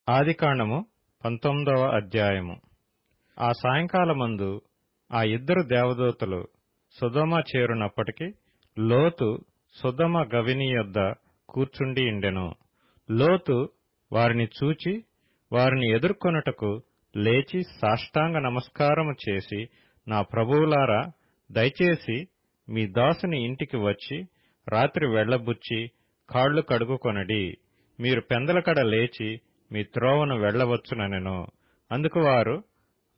ఆదికాండము 19వ అధ్యాయము. ఆ సాయంకాలమందు ఆ ఇద్దరు దేవదూతలు సొదొమ చేరునప్పటికి లోతు సొదొమ గవిని యొద్ద కూర్చుండియుండెను. లోతు వారిని చూచి వారిని ఎదుర్కొనుటకు లేచి సాష్టాంగ నమస్కారము చేసి, నా ప్రభువులారా, దయచేసి మీ దాసుని ఇంటికి వచ్చి రాత్రి వెళ్లబుచ్చి కాళ్లు కడుగుకొనడి. మీరు పెందలకడ లేచి మీ త్రోవను వెళ్లవచ్చుననెను. అందుకు వారు,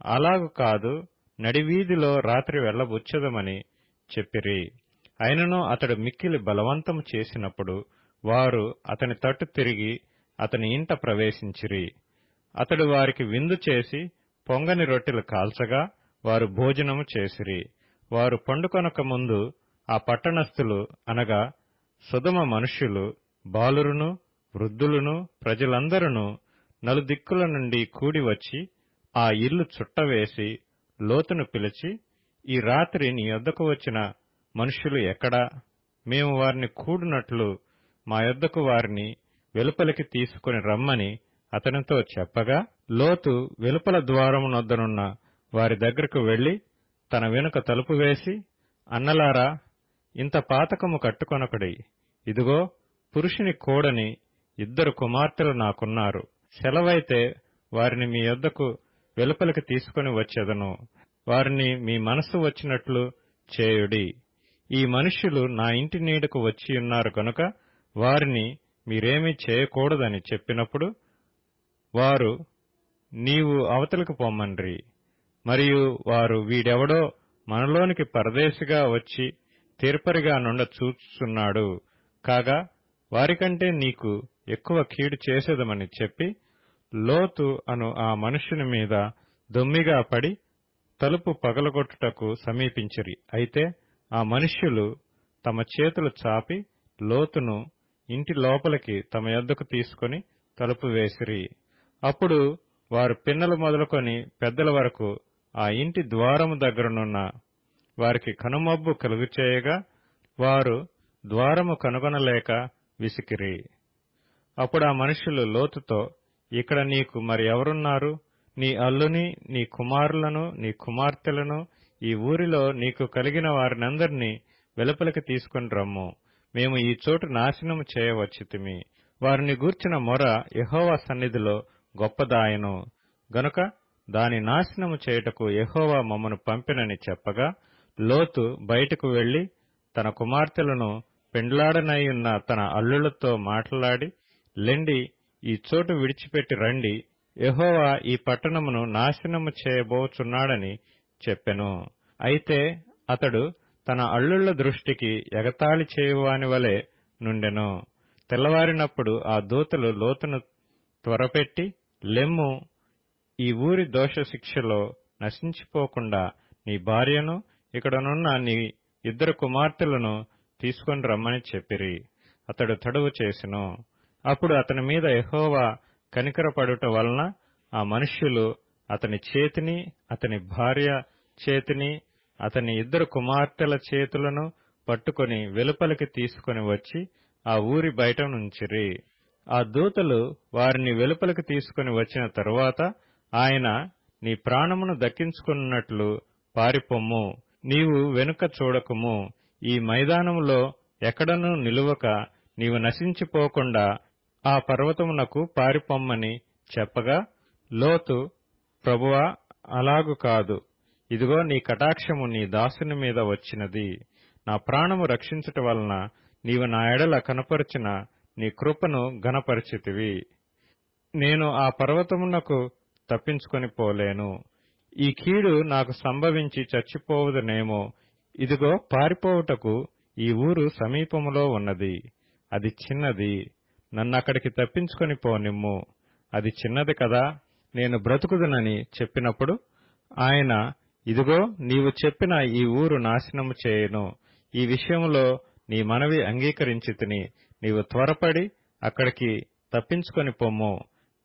అలాగు కాదు, నడివీధిలో రాత్రి వెళ్లబుచ్చెదమని చెప్పిరి. అయినను అతడు మిక్కిలి బలవంతము చేసినప్పుడు వారు అతని తట్టు తిరిగి అతని ఇంట ప్రవేశించిరి. అతడు వారికి విందు చేసి పొంగని రొట్టెలు కాల్చగా వారు భోజనము చేసిరి. వారు పండుకొనక ముందు ఆ పట్టణస్థులు, అనగా సొదొమ మనుష్యులు, బాలురును వృద్ధులును ప్రజలందరును నలుదిక్కుల నుండి కూడివచ్చి ఆ ఇల్లు చుట్టవేసి లోతును పిలిచి, ఈ రాత్రి నీ యొద్దకు వచ్చిన మనుష్యులు ఎక్కడా? మేము వారిని కూడినట్లు మా యొద్దకు వారిని వెలుపలికి తీసుకుని రమ్మని అతనితో చెప్పగా, లోతు వెలుపల ద్వారమునొద్దనున్న వారి దగ్గరకు వెళ్లి తన వెనుక తలుపు వేసి, అన్నలారా, ఇంత పాతకము కట్టుకొనకుడి. ఇదిగో, పురుషుని కోడని ఇద్దరు కుమార్తెలు నాకున్నారు. సెలవైతే వారిని మీ యొద్దకు వెలుపలికి తీసుకుని వచ్చెదను. వారిని మీ మనస్సు వచ్చినట్లు చేయుడి. ఈ మనుష్యులు నా ఇంటి నీడకు వచ్చియున్నారు కనుక వారిని మీరేమీ చేయకూడదని చెప్పినప్పుడు వారు, నీవు అవతలికి పొమ్మండ్రి. మరియు వారు, వీడెవడో మనలోనికి పరదేశిగా వచ్చి తీర్పరిగా నుండ చూచుచున్నాడు కాగా వారికంటే నీకు ఎక్కువ కీడు చేసేదమని చెప్పి లోతు అను ఆ మనుష్యుని మీద దొమ్మిగా పడి తలుపు పగలగొట్టుటకు సమీపించిరి. అయితే ఆ మనుష్యులు తమ చేతులు చాపి లోతును ఇంటి లోపలికి తమ యొద్దకు తీసుకుని తలుపు వేసిరి. అప్పుడు వారు పిన్నలు మొదలుకొని పెద్దల వరకు ఆ ఇంటి ద్వారము దగ్గరనున్న వారికి కనుమబ్బు కలుగుచేయగా వారు ద్వారము కనుగొనలేక విసికిరి. అప్పుడు ఆ మనుష్యులు లోతుతో, ఇక్కడ నీకు మరి ఎవరున్నారు? నీ అల్లుని, నీ కుమారులను, నీ కుమార్తెలను, ఈ ఊరిలో నీకు కలిగిన వారినందరినీ వెలుపలికి తీసుకుని రమ్ము. మేము ఈ చోటు నాశనము చేయవచ్చితిమి. వారిని గూర్చిన మొర యెహోవా సన్నిధిలో గొప్పదాయను గనుక దాని నాశనము చేయుటకు యెహోవా మమ్మను పంపెనని చెప్పగా, లోతు బయటకు వెళ్లి తన కుమార్తెలను పెండ్లాడనైయున్న తన అల్లులతో మాట్లాడి, లెండి, ఈ చోటు విడిచిపెట్టి రండి, యెహోవా ఈ పట్టణమును నాశనము చేయబోచున్నాడని చెప్పెను. అయితే అతడు తన అల్లుళ్ల దృష్టికి ఎగతాళి చేయువాని వలె నుండెను. తెల్లవారినప్పుడు ఆ దూతలు లోతును త్వరపెట్టి, లెమ్ము, ఈ ఊరి దోషశిక్షలో నశించిపోకుండా నీ భార్యను, ఇక్కడనున్న నీ ఇద్దరు కుమార్తెలను తీసుకొని రమ్మని చెప్పిరి. అతడు తడువు చేసెను. అప్పుడు అతని మీద యెహోవా కనికరపడుట వలన ఆ మనుష్యులు అతని చేతిని, అతని భార్య చేతిని, అతని ఇద్దరు కుమార్తెల చేతులను పట్టుకొని వెలుపలికి తీసుకుని వచ్చి ఆ ఊరి బయట నుంచిరి. ఆ దూతలు వారిని వెలుపలికి తీసుకుని వచ్చిన తరువాత ఆయన, నీ ప్రాణమును దక్కించుకున్నట్లు పారిపొమ్ము, నీవు వెనుక చూడకుము, ఈ మైదానములో ఎక్కడనూ నిలువక నీవు నశించిపోకుండా ఆ పర్వతమునకు పారిపొమ్మని చెప్పగా, లోతు, ప్రభువా, అలాగు కాదు, ఇదిగో నీ కటాక్షము నీ దాసుని మీద వచ్చినది. నా ప్రాణము రక్షించుట వలన నీవు నా ఎడల కనపరిచిన నీ కృపను ఘనపరిచితివి. నేను ఆ పర్వతమునకు తప్పించుకొని పోలేను. ఈ కీడు నాకు సంభవించి చచ్చిపోవుదనేమో. ఇదిగో, పారిపోవుటకు ఈ ఊరు సమీపములో ఉన్నది. అది చిన్నది. నన్నక్కడికి తప్పించుకొని పోనిమ్ము. అది చిన్నది కదా, నేను బ్రతుకుదునని చెప్పినప్పుడు ఆయన, ఇదిగో, నీవు చెప్పిన ఈ ఊరు నాశనము చేయను. ఈ విషయంలో నీ మనవి అంగీకరించితిని. నీవు త్వరపడి అక్కడికి తప్పించుకొని పొమ్ము.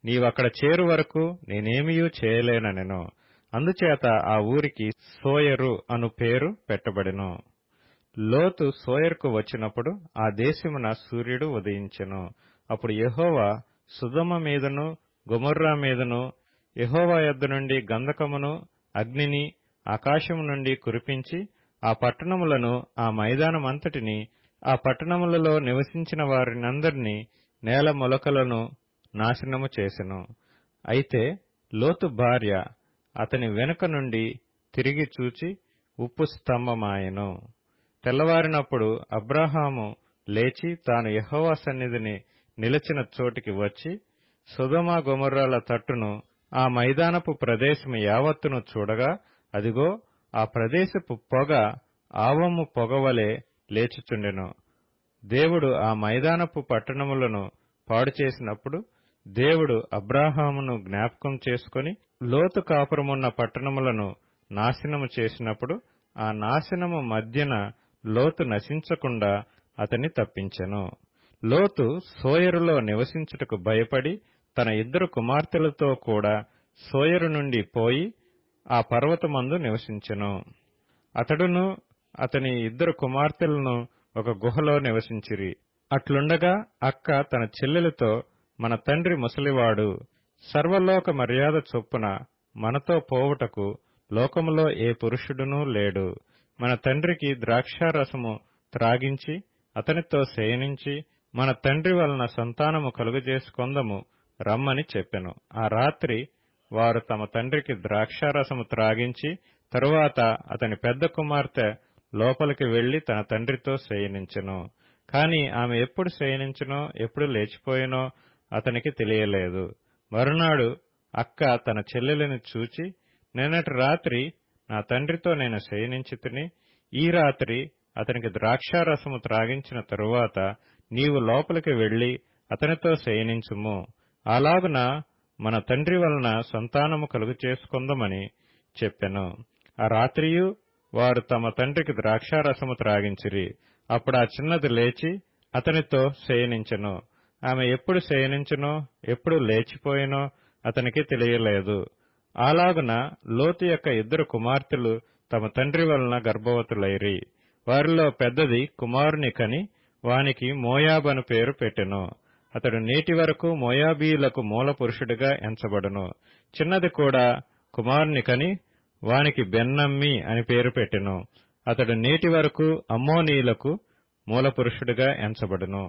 నీవక్కడ చేరు వరకు నేనేమియూ చేయలేననెను. అందుచేత ఆ ఊరికి సోయరు అను పేరు పెట్టబడెను. లోతు సోయరుకు వచ్చినప్పుడు ఆ దేశమున సూర్యుడు ఉదయించెను. అప్పుడు యెహోవా సొదొమ మీదను గొమొర్రా మీదను యెహోవా యొద్ద నుండి గంధకమును అగ్నిని ఆకాశము నుండి కురిపించి ఆ పట్టణములను ఆ మైదానమంతటిని ఆ పట్టణములలో నివసించిన వారినందరినీ నేల మొలకలను నాశనము చేసెను. అయితే లోతు భార్య అతని వెనుక నుండి తిరిగి చూచి ఉప్పు స్తంభమాయెను. తెల్లవారినప్పుడు అబ్రాహాము లేచి తాను యెహోవా సన్నిధిని నిలిచిన చోటికి వచ్చి సొదొమ గొమొర్రాల తట్టును ఆ మైదానపు ప్రదేశము యావత్తును చూడగా, అదిగో, ఆ ప్రదేశపు పొగ ఆవము పొగవలె లేచుచుండెను. దేవుడు ఆ మైదానపు పట్టణములను పాడు చేసినప్పుడు దేవుడు అబ్రాహామును జ్ఞాపకం చేసుకుని లోతు కాపురమున్న పట్టణములను నాశనము చేసినప్పుడు ఆ నాశనము మధ్యన లోతు నశించకుండా అతన్ని తప్పించెను. లోతు సోయరులో నివసించుటకు భయపడి తన 2 కుమార్తెలతో కూడా సోయరు నుండి పోయి ఆ పర్వతమందు నివసించెను. అతడును అతని 2 కుమార్తెలను ఒక గుహలో నివసించిరి. అట్లుండగా అక్క తన చెల్లెలతో, మన తండ్రి ముసలివాడు, సర్వలోక మర్యాద చొప్పున మనతో పోవుటకు లోకములో ఏ పురుషుడునూ లేడు. మన తండ్రికి ద్రాక్షారసము త్రాగించి అతనితో శయనించి మన తండ్రి వలన సంతానము కలుగజేసుకొందము రమ్మని చెప్పెను. ఆ రాత్రి వారు తమ తండ్రికి ద్రాక్షారసము త్రాగించి తరువాత అతని పెద్ద కుమార్తె లోపలికి వెళ్లి తన తండ్రితో శయనించెను. కాని ఆమె ఎప్పుడు శయనించెనో ఎప్పుడు లేచిపోయినో అతనికి తెలియలేదు. మరునాడు అక్క తన చెల్లెలిని చూచి, నిన్నటి రాత్రి నా తండ్రితో నేను శయనించితిని, ఈ రాత్రి అతనికి ద్రాక్షారసము త్రాగించిన తరువాత నీవు లోపలికి వెళ్లి అతనితో శయనించుము, అలాగున మన తండ్రి వలన సంతానము కలుగు చేసుకొందమని చెప్పెను. ఆ రాత్రియు వారు తమ తండ్రికి ద్రాక్షారసము త్రాగించిరి. అప్పుడు ఆ చిన్నది లేచి అతనితో శయనించెను. ఆమె ఎప్పుడు శయనించెనో ఎప్పుడు లేచిపోయినో అతనికి తెలియలేదు. అలాగున లోతు యొక్క 2 కుమార్తెలు తమ తండ్రి వలన గర్భవతులైరి. వారిలో పెద్దది కుమారుని కని వానికి మోయాబు అను పేరు పెట్టెను. అతడు నేటి వరకు మోయాబీయులకు మూల పురుషుడిగా ఎంచబడును. చిన్నది కూడా కుమారుని కని వానికి బెన్నమ్మి అని పేరు పెట్టెను. అతడు నేటి వరకు అమ్మోనీయులకు మూల పురుషుడిగా ఎంచబడును.